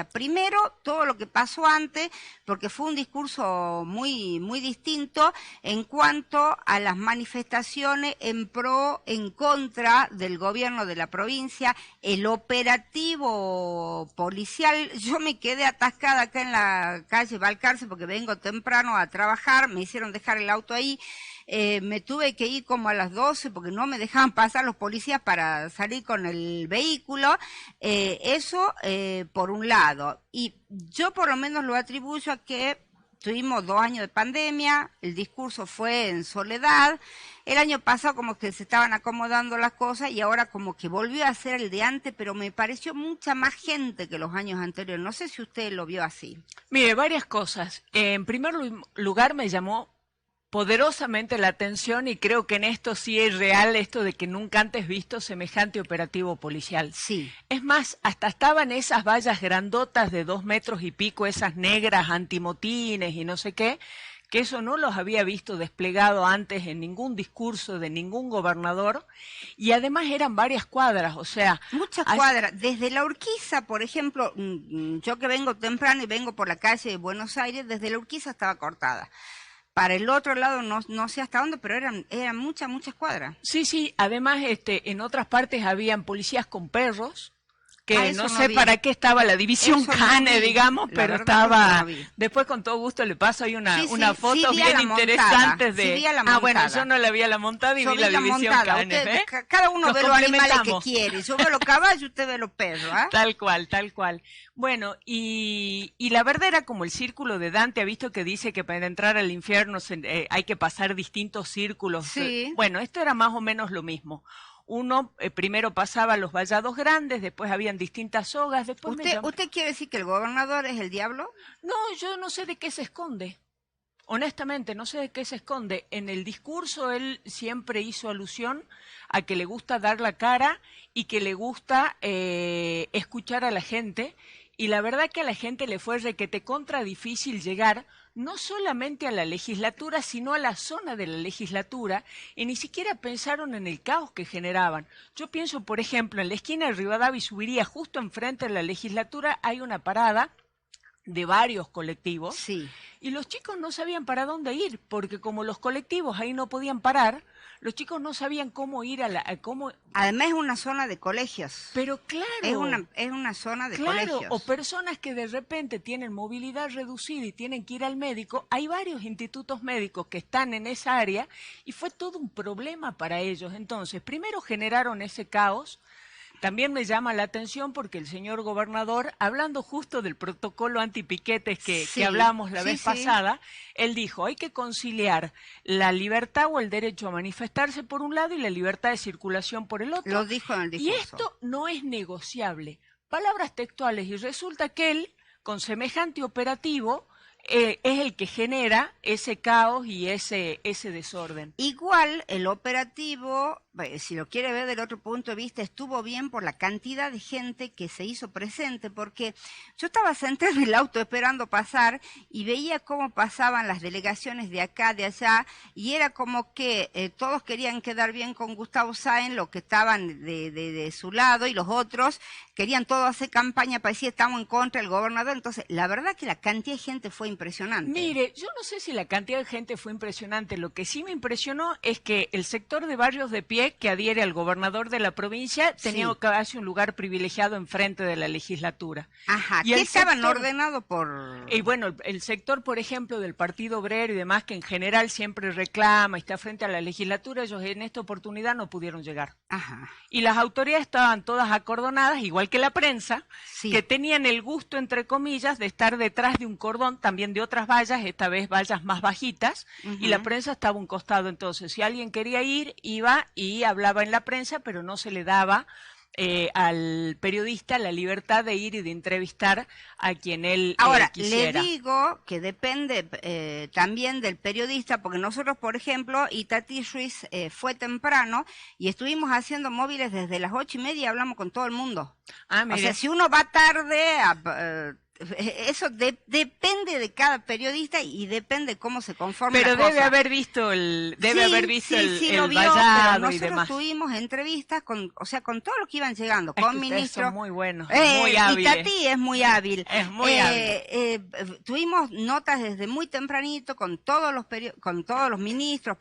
Primero, todo lo que pasó antes, porque fue un discurso muy distinto en cuanto a las manifestaciones en contra del gobierno de la provincia, el operativo policial. Yo me quedé atascada acá en la calle Balcarce porque vengo temprano a trabajar, me hicieron dejar el auto ahí. Me tuve que ir como a las 12 porque no me dejaban pasar los policías para salir con el vehículo. Eso por un lado. Y yo por lo menos lo atribuyo a que tuvimos 2 años de pandemia, el discurso fue en soledad. El año pasado como que se estaban acomodando las cosas y ahora como que volvió a ser el de antes, pero me pareció mucha más gente que los años anteriores. No sé si usted lo vio así. Mire, varias cosas. En primer lugar, me llamó poderosamente la atención, y creo que en esto sí es real esto de que nunca antes visto semejante operativo policial. Sí. Es más, hasta estaban esas vallas grandotas de 2 metros y pico, esas negras antimotines y no sé qué, que eso no los había visto desplegado antes en ningún discurso de ningún gobernador, y además eran varias cuadras, o sea... Muchas cuadras, desde la Urquiza, por ejemplo, yo que vengo temprano y vengo por la calle de Buenos Aires, desde la Urquiza estaba cortada. Para el otro lado no sé hasta dónde, pero eran muchas cuadras. Sí, además en otras partes habían policías con perros, que no sé vi. para qué estaba la división Eso Cane, digamos, pero estaba... No, después con todo gusto le paso ahí una foto sí, bien interesante de... Sí, la bueno, yo no la vi a la montada y vi la división Cane. Usted, cada uno ve los animales que quiere. Yo veo los caballos, usted ve los perros. Tal cual. Bueno, y la verdad era como el círculo de Dante. Ha visto que dice que para entrar al infierno hay que pasar distintos círculos. Sí. Bueno, esto era más o menos lo mismo. Uno primero pasaba los vallados grandes, después habían distintas sogas, después ¿Usted quiere decir que el gobernador es el diablo? No, yo no sé de qué se esconde. Honestamente, no sé de qué se esconde. En el discurso él siempre hizo alusión a que le gusta dar la cara y que le gusta escuchar a la gente. Y la verdad que a la gente le fue requete contra difícil llegar no solamente a la legislatura, sino a la zona de la legislatura, y ni siquiera pensaron en el caos que generaban. Yo pienso, por ejemplo, en la esquina de Rivadavia y Subiría, justo enfrente de la legislatura, hay una parada de varios colectivos, sí. Y los chicos no sabían para dónde ir, porque como los colectivos ahí no podían parar, los chicos no sabían cómo ir cómo... Además es una zona de colegios. Pero claro. Es una zona de claro, colegios. O personas que de repente tienen movilidad reducida y tienen que ir al médico. Hay varios institutos médicos que están en esa área y fue todo un problema para ellos. Entonces, primero generaron ese caos. También me llama la atención porque el señor gobernador, hablando justo del protocolo antipiquetes que hablamos la vez pasada, él dijo, hay que conciliar la libertad o el derecho a manifestarse por un lado y la libertad de circulación por el otro. Lo dijo en el discurso. Y esto no es negociable. Palabras textuales, y resulta que él, con semejante operativo, es el que genera ese caos y ese desorden. Igual el operativo, si lo quiere ver del otro punto de vista, estuvo bien por la cantidad de gente que se hizo presente, porque yo estaba sentada en el auto esperando pasar y veía cómo pasaban las delegaciones de acá, de allá, y era como que todos querían quedar bien con Gustavo Sáenz, los que estaban de su lado, y los otros querían todos hacer campaña para decir estamos en contra del gobernador. Entonces, la verdad que la cantidad de gente fue impresionante. Mire, yo no sé si la cantidad de gente fue impresionante. Lo que sí me impresionó es que el sector de Barrios de Pie, que adhiere al gobernador de la provincia, tenía casi un lugar privilegiado enfrente de la legislatura. Ajá, y que estaban ordenados por... Y bueno, el sector, por ejemplo, del Partido Obrero y demás, que en general siempre reclama y está frente a la legislatura, ellos en esta oportunidad no pudieron llegar. Ajá. Y las autoridades estaban todas acordonadas, igual que la prensa, que tenían el gusto, entre comillas, de estar detrás de un cordón, también de otras vallas, esta vez vallas más bajitas, y la prensa estaba a un costado. Entonces, si alguien quería ir, iba y hablaba en la prensa, pero no se le daba al periodista la libertad de ir y de entrevistar a quien él quisiera. Le digo que depende también del periodista, porque nosotros, por ejemplo, Itati Ruiz fue temprano y estuvimos haciendo móviles desde las 8:30 y hablamos con todo el mundo. O sea, si uno va tarde, eso depende de cada periodista y depende cómo se conforme Pero la cosa. debe haber visto el lo vio, vallado pero nosotros y demás. tuvimos entrevistas con todos los que iban llegando, Es con que ustedes ministros. son muy buenos, muy hábiles. Y Tati es muy hábil. Es muy hábil. Tuvimos notas desde muy tempranito con todos los ministros,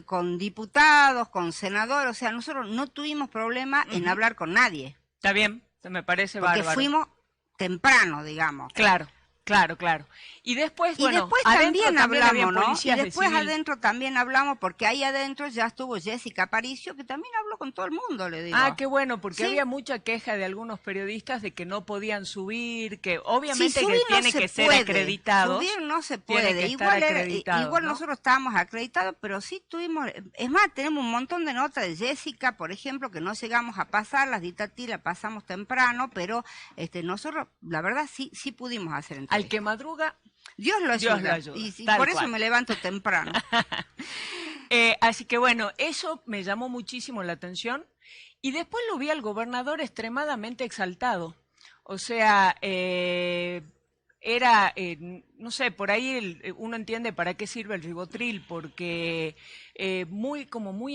con diputados, con senadores, o sea, nosotros no tuvimos problema en hablar con nadie. Está bien, me parece porque bárbaro. fuimos temprano, digamos. Claro. Y después, también hablamos, ¿no? Y de después civil. adentro también hablamos, porque ahí adentro ya estuvo Jessica Aparicio, que también habló con todo el mundo, le digo. Ah, qué bueno, porque ¿Sí? había mucha queja de algunos periodistas de que no podían subir, que obviamente sí, que tiene que ser acreditados. Subir no se puede. Igual ¿no? nosotros estábamos acreditados, pero sí tuvimos, es más, tenemos un montón de notas de Jessica, por ejemplo, que no llegamos a pasar, las de Tati la pasamos temprano, pero nosotros, la verdad, sí pudimos hacer entrevistas. Al que madruga, Dios lo ayuda. Y por eso me levanto temprano. Así que bueno, eso me llamó muchísimo la atención. Y después lo vi al gobernador extremadamente exaltado. O sea, no sé, por ahí uno entiende para qué sirve el ribotril, porque muy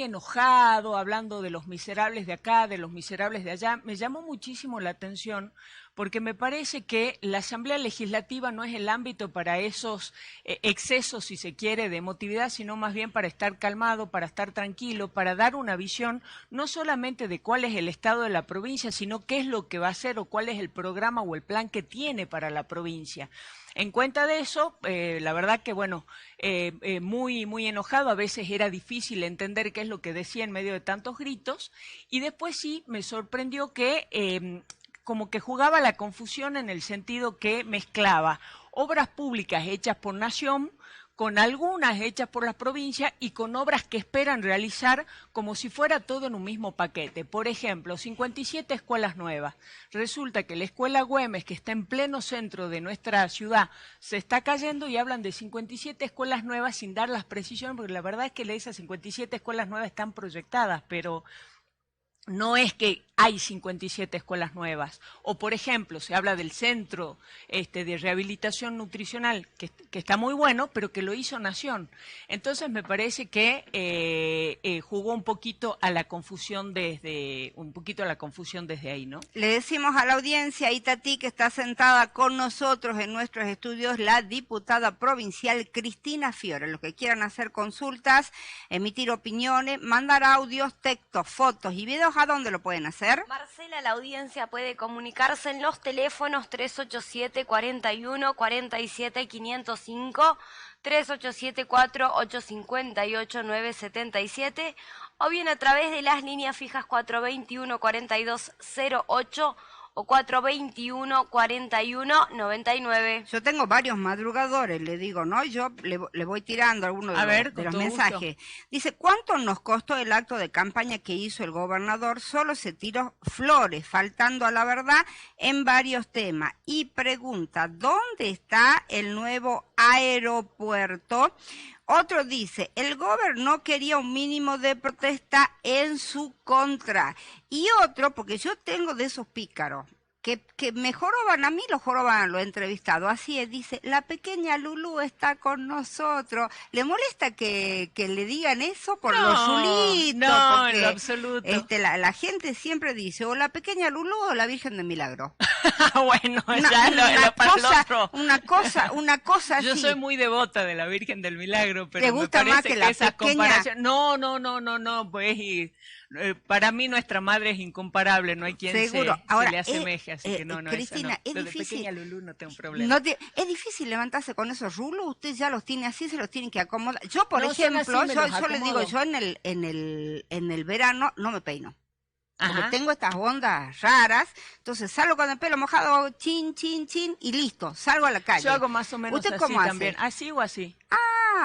enojado, hablando de los miserables de acá, de los miserables de allá, me llamó muchísimo la atención, porque me parece que la Asamblea Legislativa no es el ámbito para esos excesos, si se quiere, de emotividad, sino más bien para estar calmado, para estar tranquilo, para dar una visión no solamente de cuál es el estado de la provincia, sino qué es lo que va a hacer o cuál es el programa o el plan que tiene para la provincia. En cuenta de eso, la verdad que bueno, muy enojado, a veces era difícil entender qué es lo que decía en medio de tantos gritos, y después sí me sorprendió que como que jugaba la confusión en el sentido que mezclaba obras públicas hechas por Nación con algunas hechas por las provincias y con obras que esperan realizar como si fuera todo en un mismo paquete. Por ejemplo, 57 escuelas nuevas. Resulta que la escuela Güemes, que está en pleno centro de nuestra ciudad, se está cayendo y hablan de 57 escuelas nuevas sin dar las precisiones, porque la verdad es que esas 57 escuelas nuevas están proyectadas, pero no es que hay 57 escuelas nuevas. O, por ejemplo, se habla del centro de rehabilitación nutricional, que está muy bueno, pero que lo hizo Nación. Entonces, me parece que jugó un poquito a la confusión desde ahí, ¿no? Le decimos a la audiencia, Itatí, que está sentada con nosotros en nuestros estudios, la diputada provincial Cristina Fiore. Los que quieran hacer consultas, emitir opiniones, mandar audios, textos, fotos y videos, ¿a dónde lo pueden hacer? Marcela, la audiencia puede comunicarse en los teléfonos 387 41 47 505, 387 4858 977 o bien a través de las líneas fijas 421 4208 o 421-41-99. Yo tengo varios madrugadores, le digo, ¿no? Yo le voy tirando algunos de los mensajes. Dice, ¿cuánto nos costó el acto de campaña que hizo el gobernador? Solo se tiró flores, faltando a la verdad en varios temas. Y pregunta, ¿dónde está el nuevo aeropuerto? Otro dice, el gobierno quería un mínimo de protesta en su contra. Y otro, porque yo tengo de esos pícaros, que me joroban a mí, los joroban a los entrevistados. Así es, dice, la pequeña Lulú está con nosotros. ¿Le molesta que le digan eso por los Lulitos? No, porque, en lo absoluto. La gente siempre dice, o la pequeña Lulú o la Virgen de Milagro. Bueno, ya lo para el otro. Una cosa así. Yo soy muy devota de la Virgen del Milagro, pero ¿te gusta me parece más que la esas pequeña? comparaciones... No, pues... para mí nuestra madre es incomparable, no hay quien Seguro. se Ahora, le asemeje, así que no, Cristina, esa no. es De difícil. pequeña Lulú no tengo problema. Es difícil levantarse con esos rulos, usted ya los tiene así, se los tienen que acomodar. Yo, por No, ejemplo, así, yo les digo, yo en el verano no me peino. Porque tengo estas ondas raras, entonces salgo con el pelo mojado, chin, y listo, salgo a la calle. Yo hago más o menos ¿Usted así cómo hace? también, así o así.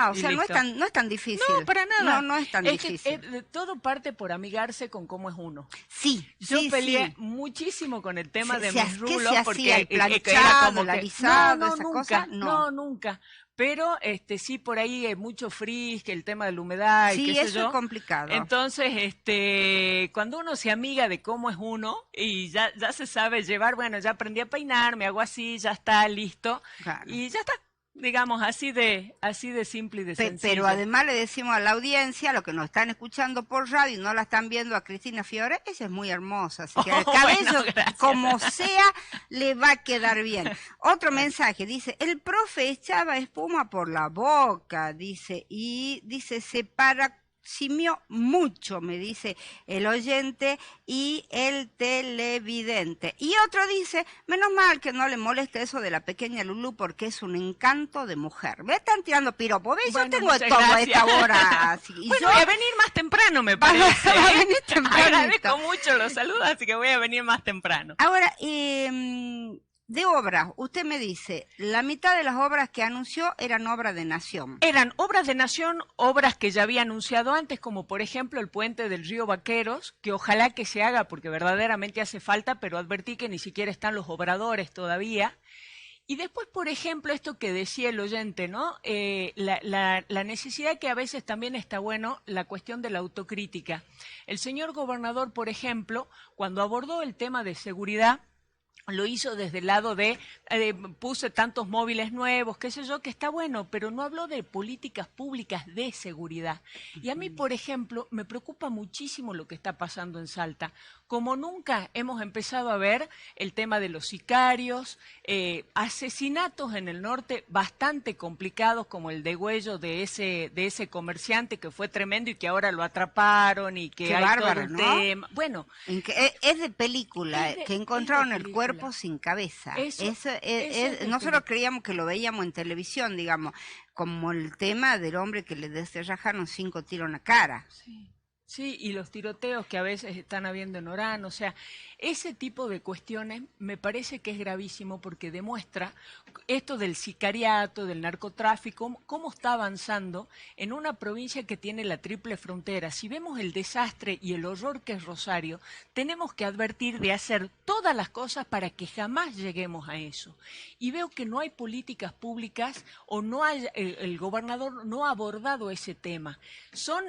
O sea, no es tan difícil. No, para nada. No es tan difícil. Que todo parte por amigarse con cómo es uno. Sí, Yo peleé muchísimo con el tema de mis rulos, ¿qué se porque hacía? ¿El planchado, era como el alisado, esa nunca, cosa? no, nunca. pero sí por ahí hay mucho frizz, que el tema de la humedad y Sí, qué sé eso yo. es complicado. Entonces, cuando uno se amiga de cómo es uno y ya se sabe llevar, bueno, ya aprendí a peinar, me hago así, ya está, listo, Claro. y ya está, digamos, así de simple y de Pero sencillo. además le decimos a la audiencia, lo que nos están escuchando por radio y no la están viendo a Cristina Fiore, ella es muy hermosa, así que el Oh, cabello, bueno, gracias. como sea, le va a quedar bien. Otro mensaje, dice, el profe echaba espuma por la boca, dice, y dice, se simió mucho, me dice el oyente y el televidente. Y otro dice, menos mal que no le molesta eso de la pequeña Lulú porque es un encanto de mujer. Me están tirando piropos, ¿ves? Bueno, Yo tengo de muchas todo a gracias. esta hora. Así, y Bueno, yo voy a venir más temprano, me Va a parece. venir tempranito. Agradezco mucho los saludos, así que voy a venir más temprano. Ahora, de obras, usted me dice, la mitad de las obras que anunció eran obras de Nación. Eran obras de Nación, obras que ya había anunciado antes, como por ejemplo el puente del río Vaqueros, que ojalá que se haga porque verdaderamente hace falta, pero advertí que ni siquiera están los obradores todavía. Y después, por ejemplo, esto que decía el oyente, ¿no? La necesidad que a veces también está bueno, la cuestión de la autocrítica. El señor gobernador, por ejemplo, cuando abordó el tema de seguridad, lo hizo desde el lado de puse tantos móviles nuevos, qué sé yo, que está bueno, pero no habló de políticas públicas de seguridad. Y a mí, por ejemplo, me preocupa muchísimo lo que está pasando en Salta. Como nunca hemos empezado a ver el tema de los sicarios, asesinatos en el norte bastante complicados, como el degüello de ese comerciante que fue tremendo y que ahora lo atraparon y que Qué hay bárbaro, todo un ¿no? tema. Bueno, Es de película, Es de- que es encontraron de el película. cuerpo sin cabeza. Eso es de Nosotros película. creíamos que lo veíamos en televisión, digamos, como el tema del hombre que le descerrajaron 5 tiros en la cara. Sí. Sí, y los tiroteos que a veces están habiendo en Orán, o sea, ese tipo de cuestiones me parece que es gravísimo porque demuestra esto del sicariato, del narcotráfico, cómo está avanzando en una provincia que tiene la triple frontera. Si vemos el desastre y el horror que es Rosario, tenemos que advertir de hacer todas las cosas para que jamás lleguemos a eso. Y veo que no hay políticas públicas o no hay, el gobernador no ha abordado ese tema. Son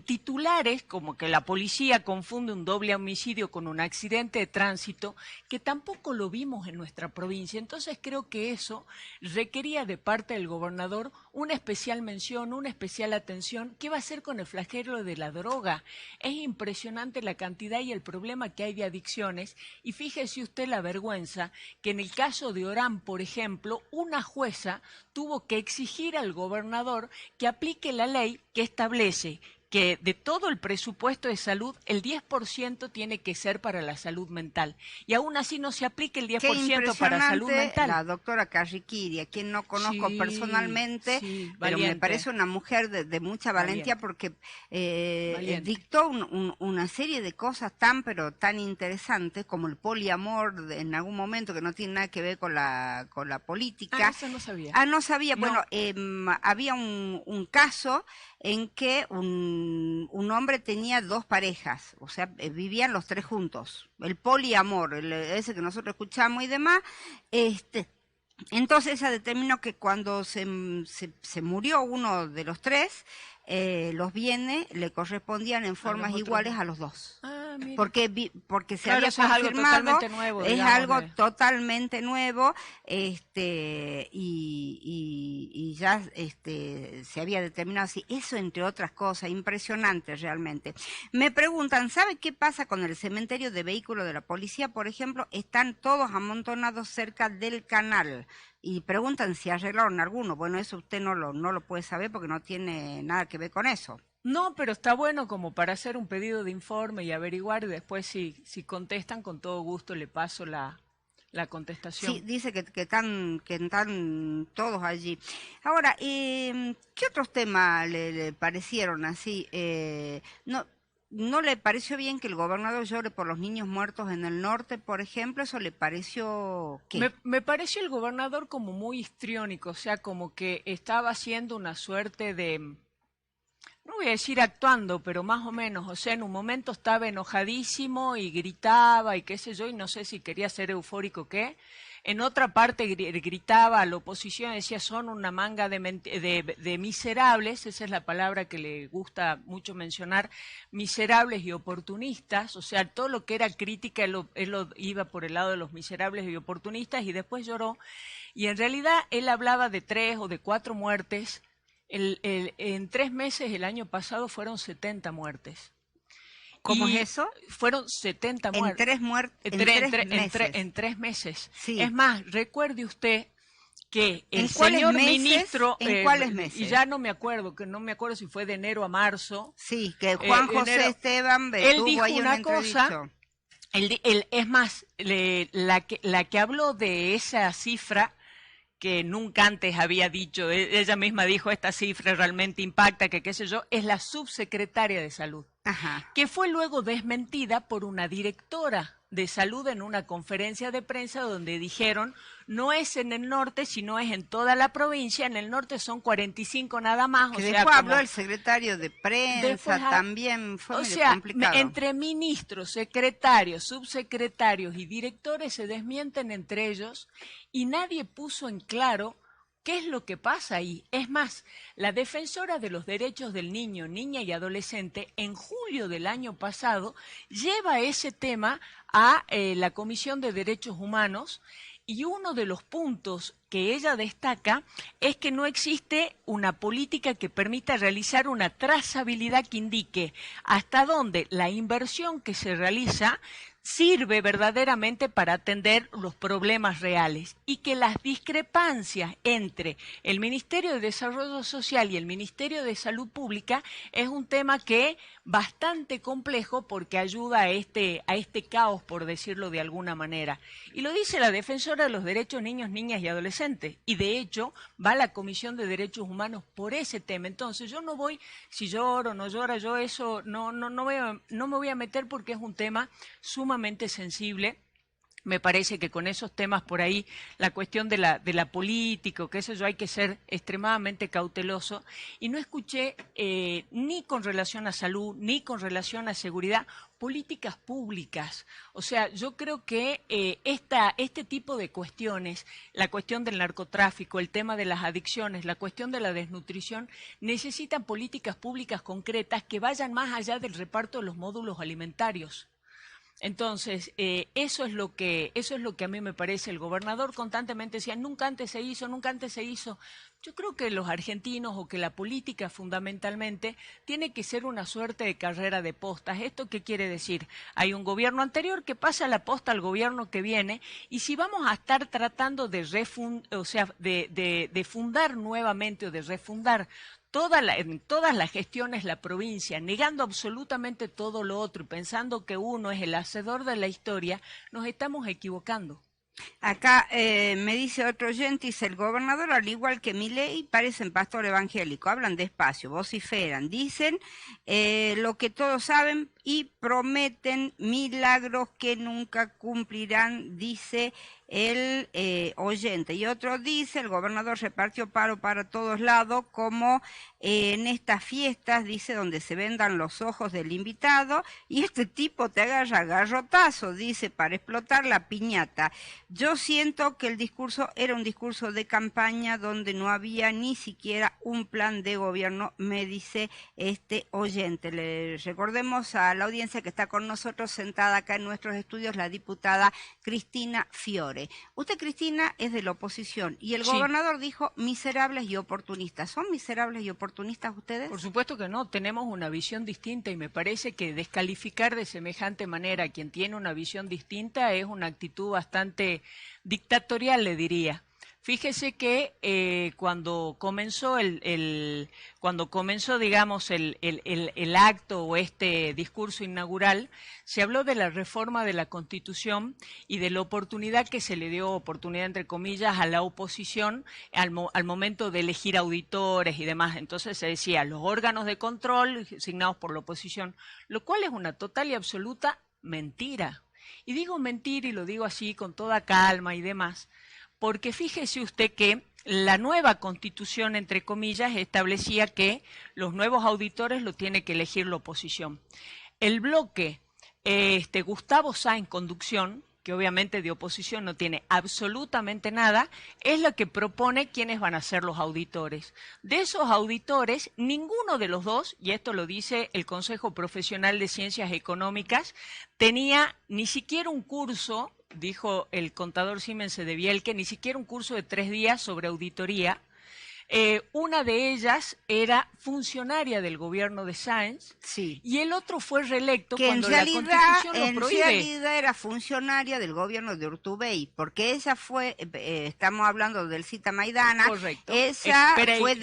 titulares como que la policía confunde un doble homicidio con un accidente de tránsito, que tampoco lo vimos en nuestra provincia. Entonces creo que eso requería de parte del gobernador una especial mención, una especial atención. ¿Qué va a hacer con el flagelo de la droga? Es impresionante la cantidad y el problema que hay de adicciones. Y fíjese usted la vergüenza que en el caso de Orán, por ejemplo, una jueza tuvo que exigir al gobernador que aplique la ley que establece que de todo el presupuesto de salud, el 10% tiene que ser para la salud mental. Y aún así no se aplica el 10% para salud mental. La doctora Carriquiri, a quien no conozco Sí, personalmente, sí, pero me valiente. parece una mujer de mucha valentía porque Valiente. dictó una serie de cosas pero tan interesantes como el poliamor en algún momento que no tiene nada que ver con la política. Eso no sabía. Ah, no sabía. No. Bueno, había un caso en que un hombre tenía 2 parejas, o sea, vivían los 3 juntos. El poliamor, ese que nosotros escuchamos y demás, entonces ella determinó que cuando se murió uno de los 3, los bienes le correspondían en formas otros iguales dos. a los 2. Ah, mira. Porque se Claro, había eso es algo confirmado, totalmente nuevo, es digamos, algo de- totalmente nuevo, y ya se había determinado así. Eso, entre otras cosas, impresionante realmente. Me preguntan, ¿sabe qué pasa con el cementerio de vehículos de la policía? Por ejemplo, están todos amontonados cerca del canal. Y preguntan si arreglaron alguno. Bueno, eso usted no lo puede saber porque no tiene nada que ver con eso. No, pero está bueno como para hacer un pedido de informe y averiguar, y después si contestan, con todo gusto le paso la contestación. Sí, dice que están todos allí. Ahora, ¿qué otros temas le parecieron así? ¿No le pareció bien que el gobernador llore por los niños muertos en el norte, por ejemplo? ¿Eso le pareció qué? Me pareció el gobernador como muy histriónico, o sea, como que estaba haciendo una suerte de no voy a decir actuando, pero más o menos, o sea, en un momento estaba enojadísimo y gritaba y qué sé yo, y no sé si quería ser eufórico o qué. En otra parte gritaba a la oposición, decía, son una manga de miserables, esa es la palabra que le gusta mucho mencionar, miserables y oportunistas, o sea, todo lo que era crítica, él lo iba por el lado de los miserables y oportunistas, y después lloró, y en realidad él hablaba de 3 o de 4 muertes. En 3 meses el año pasado fueron 70 muertes. ¿Cómo Y es eso? fueron 70 En muertes. 3 meses. En 3 meses. Sí. Es más, recuerde usted que el ¿En cuáles señor meses? ministro, ¿En cuáles meses? y ya no me acuerdo si fue de enero a marzo. Sí, que Juan José Esteban él dijo ahí una cosa. Es más, la que habló de esa cifra que nunca antes había dicho, ella misma dijo, esta cifra realmente impacta, que qué sé yo, es la subsecretaria de Salud, que fue luego desmentida por una directora de salud en una conferencia de prensa donde dijeron, no es en el norte, sino es en toda la provincia, en el norte son 45 nada más. Que después habló el secretario de prensa, también fue medio complicado. Entre ministros, secretarios, subsecretarios y directores se desmienten entre ellos y nadie puso en claro ¿qué es lo que pasa ahí? Es más, la defensora de los derechos del niño, niña y adolescente, en julio del año pasado, lleva ese tema a la Comisión de Derechos Humanos y uno de los puntos que ella destaca es que no existe una política que permita realizar una trazabilidad que indique hasta dónde la inversión que se realiza sirve verdaderamente para atender los problemas reales y que las discrepancias entre el Ministerio de Desarrollo Social y el Ministerio de Salud Pública es un tema que es bastante complejo porque ayuda a este caos, por decirlo de alguna manera. Y lo dice la defensora de los derechos niños, niñas y adolescentes. Y de hecho va a la Comisión de Derechos Humanos por ese tema. Entonces yo no voy, si lloro o no llora, yo eso no me voy a meter porque es un tema sumamente sensible. Me parece que con esos temas por ahí, la cuestión de la política, que eso yo hay que ser extremadamente cauteloso. Y no escuché ni con relación a salud, ni con relación a seguridad, políticas públicas. O sea, yo creo que este tipo de cuestiones, la cuestión del narcotráfico, el tema de las adicciones, la cuestión de la desnutrición, necesitan políticas públicas concretas que vayan más allá del reparto de los módulos alimentarios. Entonces, eso es lo que a mí me parece. El gobernador constantemente decía, nunca antes se hizo, nunca antes se hizo. Yo creo que los argentinos o que la política fundamentalmente tiene que ser una suerte de carrera de postas. ¿Esto qué quiere decir? Hay un gobierno anterior que pasa la posta al gobierno que viene y si vamos a estar tratando de fundar nuevamente o de refundar en todas las gestiones la provincia, negando absolutamente todo lo otro y pensando que uno es el hacedor de la historia, nos estamos equivocando. Acá me dice otro oyente, dice, el gobernador, al igual que Milei, parecen pastor evangélico, hablan despacio, vociferan, dicen lo que todos saben y prometen milagros que nunca cumplirán, dice el oyente. Y otro dice, el gobernador repartió paro para todos lados, como en estas fiestas, dice, donde se vendan los ojos del invitado, y este tipo te agarra garrotazo, dice, para explotar la piñata. Yo siento que el discurso era un discurso de campaña donde no había ni siquiera un plan de gobierno, me dice este oyente. Le recordemos a la audiencia que está con nosotros sentada acá en nuestros estudios la diputada Cristina Fiore. Usted, Cristina, es de la oposición y el gobernador dijo miserables y oportunistas. ¿Son miserables y oportunistas ustedes? Por supuesto que no, tenemos una visión distinta y me parece que descalificar de semejante manera a quien tiene una visión distinta es una actitud bastante dictatorial, le diría. Fíjese que cuando comenzó digamos el acto o este discurso inaugural, se habló de la reforma de la Constitución y de la oportunidad que se le dio, oportunidad entre comillas, a la oposición al momento de elegir auditores y demás. Entonces se decía los órganos de control designados por la oposición, lo cual es una total y absoluta mentira. Y digo mentira y lo digo así con toda calma y demás, porque fíjese usted que la nueva constitución, entre comillas, establecía que los nuevos auditores lo tiene que elegir la oposición. El bloque Gustavo Sá en conducción, que obviamente de oposición no tiene absolutamente nada, es la que propone quiénes van a ser los auditores. De esos auditores, ninguno de los dos, y esto lo dice el Consejo Profesional de Ciencias Económicas, tenía ni siquiera un curso, dijo el contador Siemens de Bielke, ni siquiera un curso de 3 días sobre auditoría. Una de ellas era funcionaria del gobierno de Sáenz, sí, y el otro fue reelecto que cuando la Constitución lo prohíbe. En realidad era funcionaria del gobierno de Urtubey, porque ella fue, estamos hablando del Cita Maidana, correcto, ella fue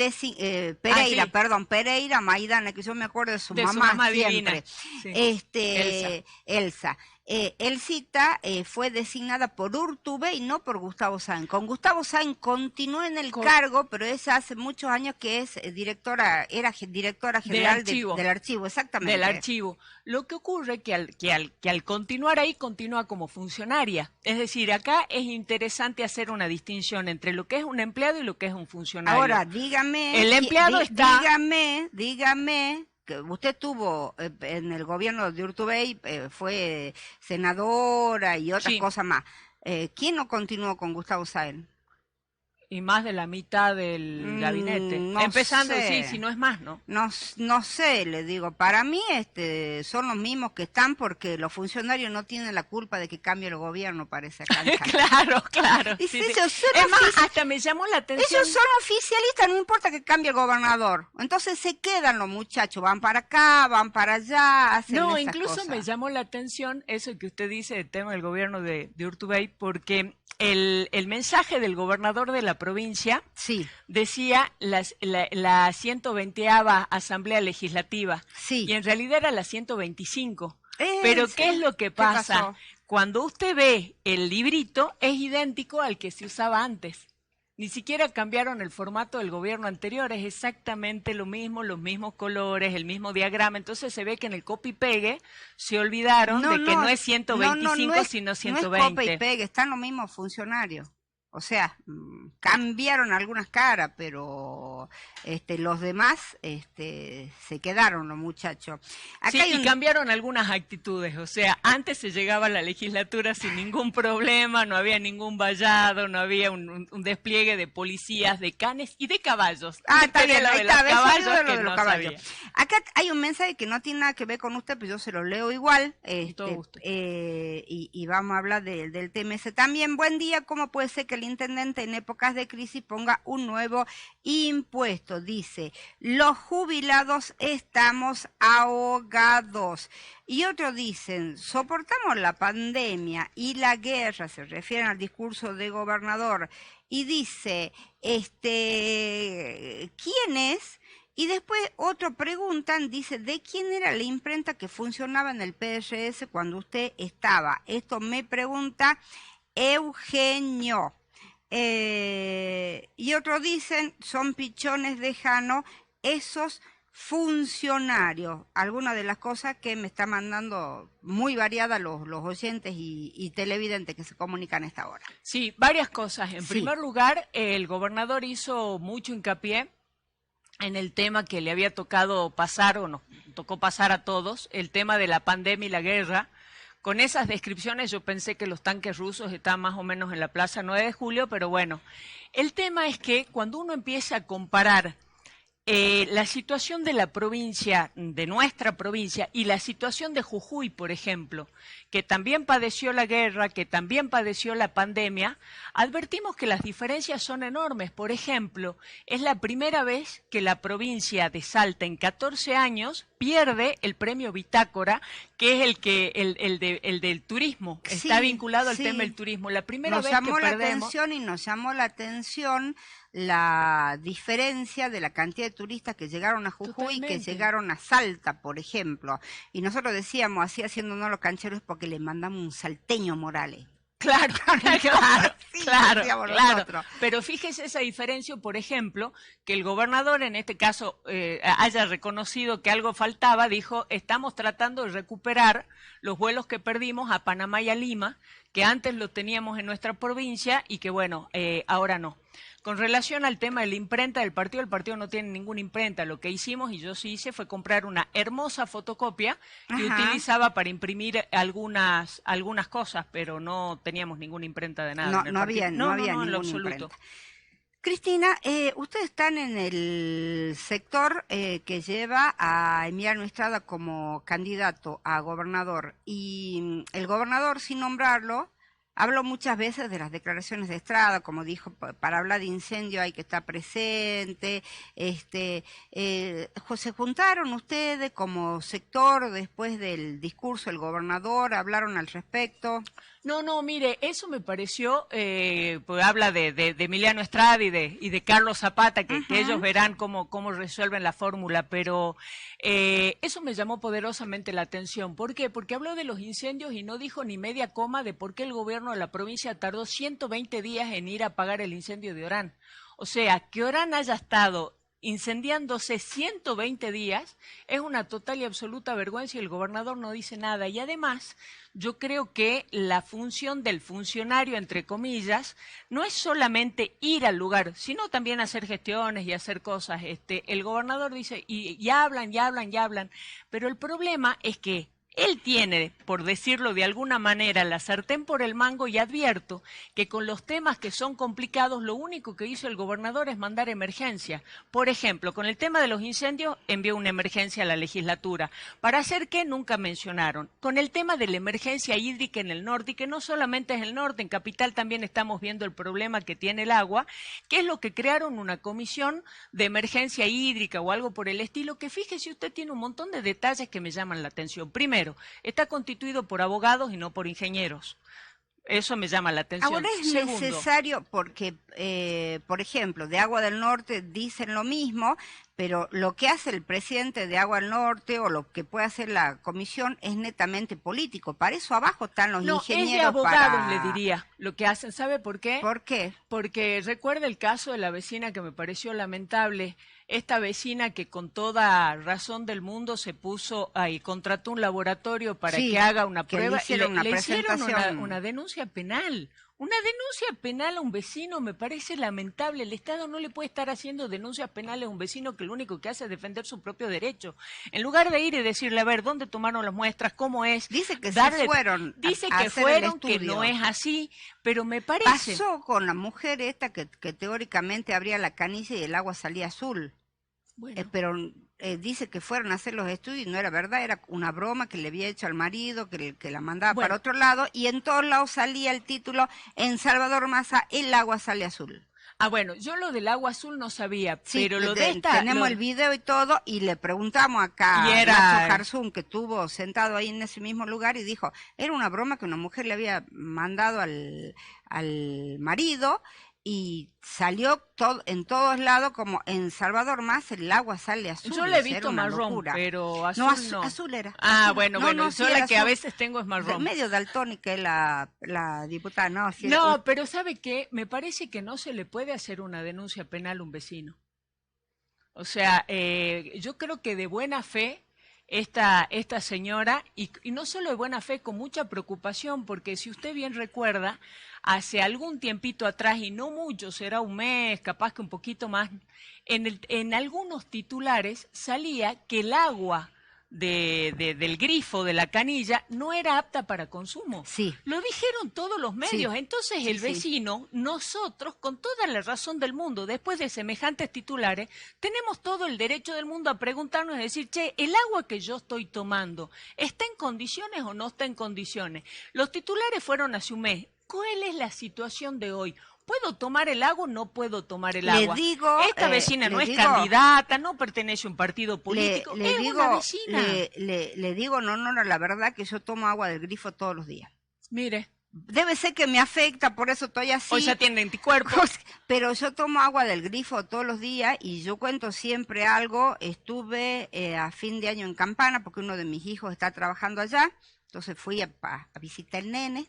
Pereira, sí. perdón, Pereira Maidana, que yo me acuerdo de su mamá siempre, sí. Elsa. Elcita fue designada por Urtubey, no por Gustavo Sáenz. Con Gustavo Sáenz continuó en el cargo, pero ella hace muchos años que es era directora general del archivo, exactamente. Del archivo. Lo que ocurre que al continuar ahí, continúa como funcionaria. Es decir, acá es interesante hacer una distinción entre lo que es un empleado y lo que es un funcionario. Ahora, dígame. El empleado está... Dígame. Usted tuvo en el gobierno de Urtubey, fue senadora y otras cosas más. ¿Quién no continuó con Gustavo Sáenz? Y más de la mitad del gabinete. No empezando, sé. sí, si no es más, ¿no? No sé, le digo. Para mí son los mismos que están porque los funcionarios no tienen la culpa de que cambie el gobierno, parece acá. Claro. Y Sí, si sí. ellos son Es más, hasta me llamó la atención. Ellos son oficialistas, no importa que cambie el gobernador. Entonces se quedan los muchachos, van para acá, van para allá, hacen esas cosas. No, incluso me llamó la atención eso que usted dice del tema del gobierno de Urtubey, porque el mensaje del gobernador de la provincia decía la 120ª Asamblea Legislativa, y en realidad era la 125. Pero ¿qué es lo que pasa? Cuando usted ve el librito, es idéntico al que se usaba antes. Ni siquiera cambiaron el formato del gobierno anterior, es exactamente lo mismo, los mismos colores, el mismo diagrama. Entonces se ve que en el copy-pegue se olvidaron de que no es 125, sino 120. No es copy-pegue, están los mismos funcionarios. O sea, cambiaron algunas caras, pero los demás se quedaron los muchachos. Acá y cambiaron algunas actitudes. O sea, antes se llegaba a la legislatura sin ningún problema, no había ningún vallado, no había un despliegue de policías, de canes y de caballos. Está bien, lo de los caballos. Acá hay un mensaje que no tiene nada que ver con usted, pero yo se lo leo igual. Todo gusto. Y vamos a hablar del tema ese también. Buen día, ¿cómo puede ser que el intendente en épocas de crisis ponga un nuevo impuesto? Dice, los jubilados estamos ahogados. Y otros dicen, soportamos la pandemia y la guerra, se refieren al discurso del gobernador, y dice, ¿quién es? Y después otro preguntan, dice, ¿de quién era la imprenta que funcionaba en el PRS cuando usted estaba? Esto me pregunta Eugenio. Y otros dicen, son pichones de Jano esos funcionarios. Algunas de las cosas que me están mandando muy variadas los oyentes y televidentes que se comunican a esta hora. Sí, varias cosas. En primer lugar, el gobernador hizo mucho hincapié en el tema que le había tocado pasar, o nos tocó pasar a todos, el tema de la pandemia y la guerra. Con esas descripciones yo pensé que los tanques rusos estaban más o menos en la Plaza 9 de Julio, pero bueno, el tema es que cuando uno empieza a comparar la situación de la provincia, de nuestra provincia, y la situación de Jujuy, por ejemplo, que también padeció la guerra, que también padeció la pandemia, advertimos que las diferencias son enormes. Por ejemplo, es la primera vez que la provincia de Salta en 14 años pierde el premio Bitácora, que es el del turismo, está vinculado al tema del turismo. La primera vez que perdemos... Nos llamó la atención la diferencia de la cantidad de turistas que llegaron a Jujuy y que llegaron a Salta, por ejemplo. Y nosotros decíamos, así haciéndonos los cancheros, porque le mandamos un salteño Morales. Claro. Sí, claro. Nosotros. Pero fíjese esa diferencia, por ejemplo, que el gobernador en este caso haya reconocido que algo faltaba, dijo, estamos tratando de recuperar los vuelos que perdimos a Panamá y a Lima, que antes lo teníamos en nuestra provincia y que bueno, ahora no. Con relación al tema de la imprenta del partido, el partido no tiene ninguna imprenta. Lo que hicimos, y yo sí hice, fue comprar una hermosa fotocopia que utilizaba para imprimir algunas cosas, pero no teníamos ninguna imprenta de nada. No había ninguna imprenta. Cristina, ustedes están en el sector que lleva a Emiliano Estrada como candidato a gobernador, y el gobernador, sin nombrarlo, habló muchas veces de las declaraciones de Estrada, como dijo, para hablar de incendio hay que estar presente. ¿Se juntaron ustedes como sector después del discurso del gobernador? ¿Hablaron al respecto? No, mire, eso me pareció, pues habla de Emiliano Estrada y de Carlos Zapata, que ellos verán cómo resuelven la fórmula, pero eso me llamó poderosamente la atención. ¿Por qué? Porque habló de los incendios y no dijo ni media coma de por qué el gobierno de la provincia tardó 120 días en ir a apagar el incendio de Orán. O sea, que Orán haya estado incendiándose 120 días es una total y absoluta vergüenza y el gobernador no dice nada. Y además, yo creo que la función del funcionario, entre comillas, no es solamente ir al lugar, sino también hacer gestiones y hacer cosas. El gobernador dice, y hablan, pero el problema es que él tiene, por decirlo de alguna manera, la sartén por el mango, y advierto que con los temas que son complicados, lo único que hizo el gobernador es mandar emergencia. Por ejemplo, con el tema de los incendios, envió una emergencia a la legislatura. ¿Para hacer qué? Nunca mencionaron. Con el tema de la emergencia hídrica en el norte, y que no solamente es el norte, en Capital también estamos viendo el problema que tiene el agua, que es lo que crearon una comisión de emergencia hídrica o algo por el estilo, que fíjese usted tiene un montón de detalles que me llaman la atención. Primero, está constituido por abogados y no por ingenieros. Eso me llama la atención. Ahora es necesario porque, por ejemplo, de Agua del Norte dicen lo mismo, pero lo que hace el presidente de Agua del Norte o lo que puede hacer la comisión es netamente político. Para eso abajo están los ingenieros. Es de abogados, le diría, lo que hacen. ¿Sabe por qué? ¿Por qué? Porque recuerda el caso de la vecina que me pareció lamentable. Esta vecina que con toda razón del mundo se puso ahí, contrató un laboratorio para que haga una prueba y le hicieron una denuncia penal. Una denuncia penal a un vecino me parece lamentable. El Estado no le puede estar haciendo denuncias penales a un vecino que lo único que hace es defender su propio derecho. En lugar de ir y decirle, a ver, ¿dónde tomaron las muestras? ¿Cómo es? Dice que se fueron. Dice que fueron, que no es así, pero me parece. Pasó con la mujer esta que teóricamente abría la canilla y el agua salía azul. Bueno. Pero dice que fueron a hacer los estudios y no era verdad, era una broma que le había hecho al marido, que la mandaba para otro lado, y en todos lados salía el título, en Salvador Maza, el agua sale azul. Ah, bueno, yo lo del agua azul no sabía, sí, pero lo de esta... Tenemos el video y todo, y le preguntamos acá a Nacho Jarzún, que estuvo sentado ahí en ese mismo lugar, y dijo, era una broma que una mujer le había mandado al marido, y salió en todos lados como en Salvador Más el agua sale azul. Yo le he visto marrón, pero azul no. Azul era. Ah, azul. Bueno, yo la que a veces tengo es marrón. Medio daltónica es la diputada, ¿no? Si no, pero ¿sabe qué? Me parece que no se le puede hacer una denuncia penal a un vecino. O sea, yo creo que de buena fe esta señora, y no solo de buena fe, con mucha preocupación, porque si usted bien recuerda, hace algún tiempito atrás, y no mucho, será un mes, capaz que un poquito más, en algunos titulares salía que el agua del grifo, de la canilla, no era apta para consumo. Sí. Lo dijeron todos los medios. Sí. Entonces el vecino, nosotros, con toda la razón del mundo, después de semejantes titulares, tenemos todo el derecho del mundo a preguntarnos y decir, che, ¿el agua que yo estoy tomando está en condiciones o no está en condiciones? Los titulares fueron hace un mes. ¿Cuál es la situación de hoy? ¿Puedo tomar el agua o no puedo tomar el agua? Esta vecina no es candidata, no pertenece a un partido político, es una vecina. Le digo, no, la verdad que yo tomo agua del grifo todos los días. Mire. Debe ser que me afecta, por eso estoy así. Hoy ya tiene anticuerpos. Pero yo tomo agua del grifo todos los días y yo cuento siempre algo. Estuve a fin de año en Campana porque uno de mis hijos está trabajando allá. Entonces fui a visitar el nene,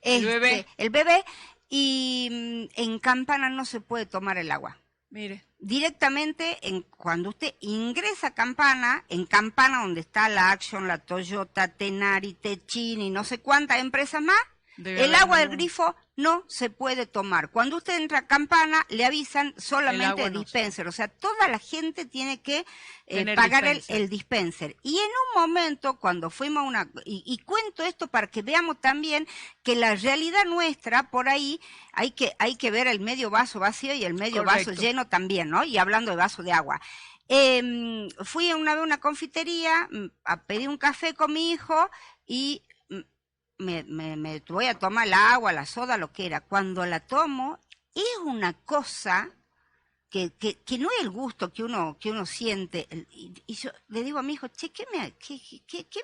el bebé, y en Campana no se puede tomar el agua. Mire. Directamente, cuando usted ingresa a Campana, en Campana donde está la Action, la Toyota, Tenari, Techini, no sé cuántas empresas más, El agua del grifo no se puede tomar. Cuando usted entra a Campana, le avisan solamente el dispenser. O sea, toda la gente tiene que pagar el dispenser. Y en un momento, cuando fuimos a una... Y cuento esto para que veamos también que la realidad nuestra, por ahí, hay que ver el medio vaso vacío y el medio vaso lleno también, ¿no? Y hablando de vaso de agua. Fui una vez a una confitería a pedir un café con mi hijo y me voy a tomar el agua, la soda, lo que era. Cuando la tomo, es una cosa que no es el gusto que uno siente. Y yo le digo a mi hijo, che, ¿qué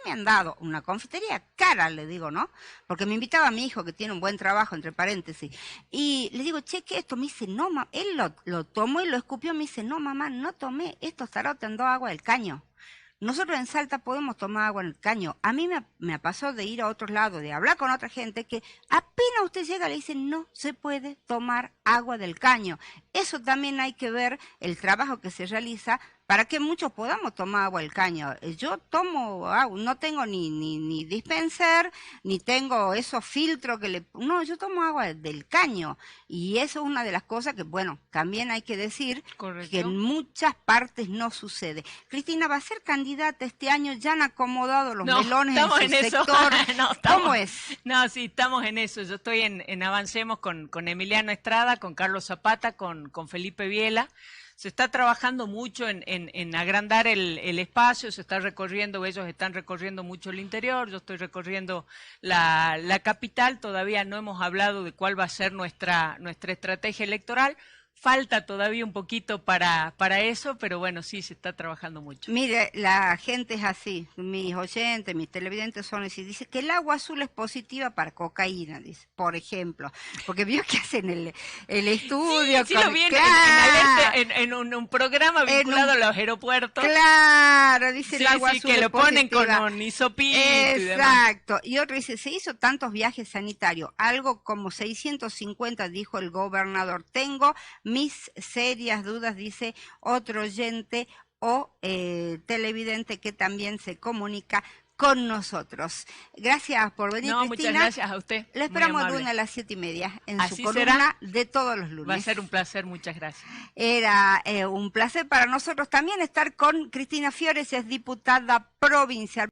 me han dado? Una confitería cara, le digo, ¿no? Porque me invitaba a mi hijo, que tiene un buen trabajo, entre paréntesis. Y le digo, che, ¿qué es esto? Me dice, no, mamá. Él lo tomó y lo escupió. Me dice, no, mamá, no tomé. Estos tarados te han dado agua del caño. Nosotros en Salta podemos tomar agua en el caño. A mí me pasó de ir a otros lados, de hablar con otra gente, que apenas usted llega le dicen no se puede tomar agua del caño. Eso también hay que ver el trabajo que se realiza para que muchos podamos tomar agua del caño. Yo tomo agua, no tengo ni dispenser, ni tengo esos filtros No, yo tomo agua del caño. Y eso es una de las cosas que, bueno, también hay que decir que en muchas partes no sucede. Cristina, ¿va a ser candidata este año? ¿Ya han acomodado los melones en su sector? ¿Cómo es? No, sí, estamos en eso. Yo estoy en Avancemos con Emiliano Estrada, con Carlos Zapata, con Felipe Viela. Se está trabajando mucho en agrandar el espacio, se está recorriendo, ellos están recorriendo mucho el interior, yo estoy recorriendo la capital, todavía no hemos hablado de cuál va a ser nuestra estrategia electoral. Falta todavía un poquito para eso, pero bueno, sí, se está trabajando mucho. Mire, la gente es así, mis oyentes, mis televidentes son así, dice que el agua azul es positiva para cocaína, dice, por ejemplo, porque vio que hacen el estudio. Sí, lo vi en un programa vinculado a los aeropuertos. Claro, dice el agua azul que lo ponen positiva. con un hisopito. Exacto, y otro dice, se hizo tantos viajes sanitarios, algo como 650, dijo el gobernador, tengo mis serias dudas, dice otro oyente o televidente que también se comunica con nosotros. Gracias por venir, Cristina. Muchas gracias a usted. Le esperamos el lunes a las 7:30 en Así su columna de todos los lunes. Va a ser un placer, muchas gracias. Era un placer para nosotros también estar con Cristina Fiores, es diputada provincial.